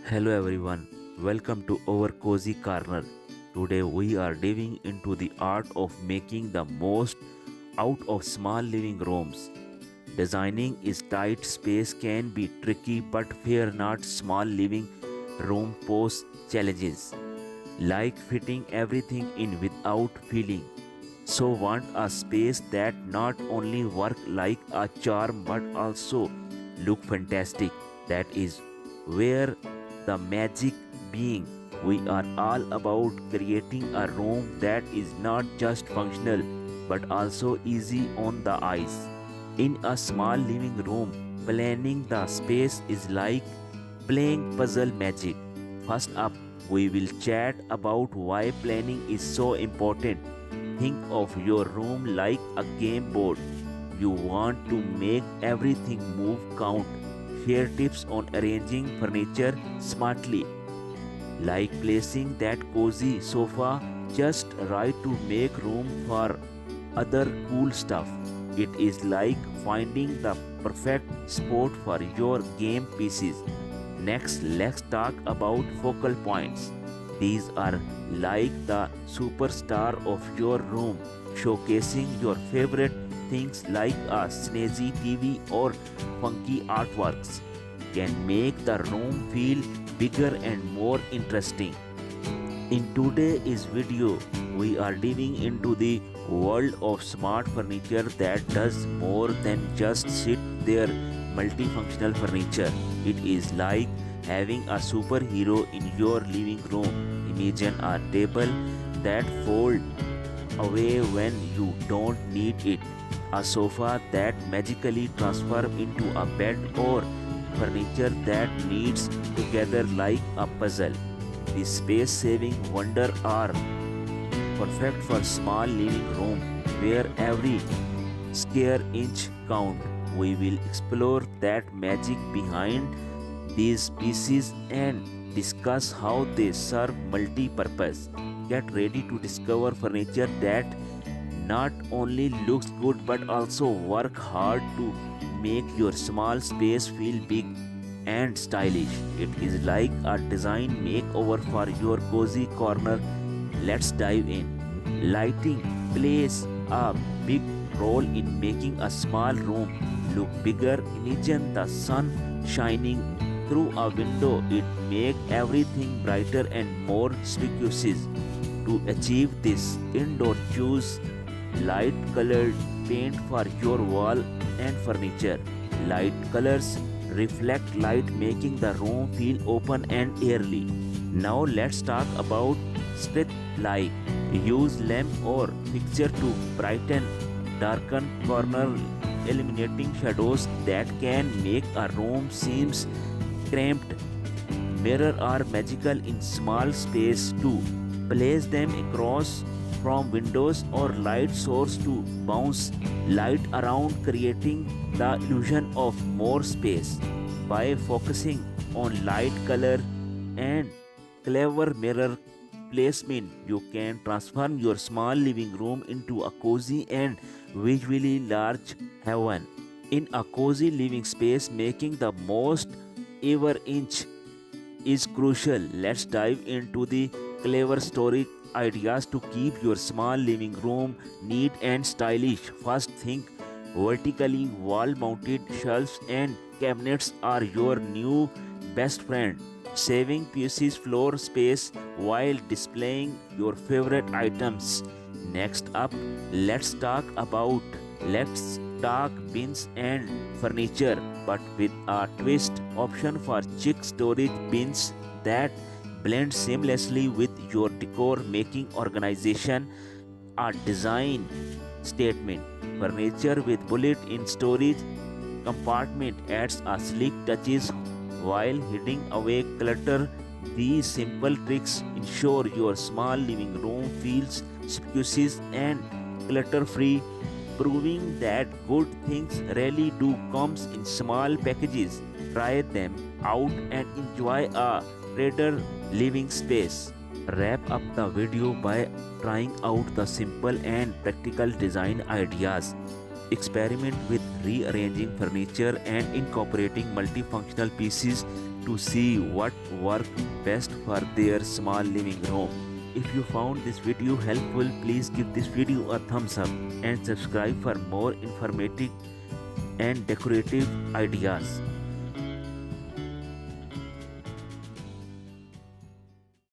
Hello everyone, welcome to our cozy corner. Today we are diving into the art of making the most out of small living rooms. Designing is tight space can be tricky, but fear not, small living room pose challenges like fitting everything in without feeling. So want a space that not only work like a charm but also look fantastic. That is where the magic being. We are all about creating a room that is not just functional but also easy on the eyes. In a small living room, planning the space is like playing puzzle magic. First up, we will chat about why planning is so important. Think of your room like a game board. You want to make everything move count. Share tips on arranging furniture smartly, like placing that cozy sofa just right to make room for other cool stuff. It is like finding the perfect spot for your game pieces. Next, let's talk about focal points. These are like the superstar of your room, showcasing your favorite things like a snazzy TV or funky artworks can make the room feel bigger and more interesting. In today's video, we are diving into the world of smart furniture that does more than just sit there. Multifunctional furniture. It is like having a superhero in your living room. Imagine a table that folds away when you don't need it, a sofa that magically transforms into a bed, or furniture that needs together like a puzzle. The space-saving wonder are perfect for small living room where every square inch count. We will explore that magic behind these pieces and discuss how they serve multi-purpose. Get ready to discover furniture that not only looks good but also work hard to make your small space feel big and stylish. It is like a design makeover for your cozy corner. Let's dive in. Lighting plays a big role in making a small room look bigger. Imagine the sun shining through a window. It makes everything brighter and more conspicuous. To achieve this, indoor choose light colored paint for your wall and furniture. Light colors reflect light, making the room feel open and airy. Now let's talk about street light. Use lamp or fixture to brighten darken corner, eliminating shadows that can make a room seem cramped. Mirrors are magical in small space too. Place them across from windows or light source to bounce light around, creating the illusion of more space. By focusing on light, color, and clever mirror placement, you can transform your small living room into a cozy and visually large heaven. In a cozy living space, making the most ever inch is crucial. Let's dive into the clever story ideas to keep your small living room neat and stylish. First, think vertically. Wall mounted shelves and cabinets are your new best friend, saving pieces floor space while displaying your favorite items. Next up, let's talk bins and furniture, but with a twist. Option for chic storage bins that blend seamlessly with your decor, making organization a design statement. Furniture with bullet-in storage compartment adds a sleek touches while hiding away clutter. These simple tricks ensure your small living room feels spacious and clutter-free, proving that good things really do comes in small packages. Try them out and enjoy a greater living space. Wrap up the video by trying out the simple and practical design ideas. Experiment with rearranging furniture and incorporating multifunctional pieces. to see what worked best for their small living room. If you found this video helpful, please give this video a thumbs up and subscribe for more informative and decorative ideas.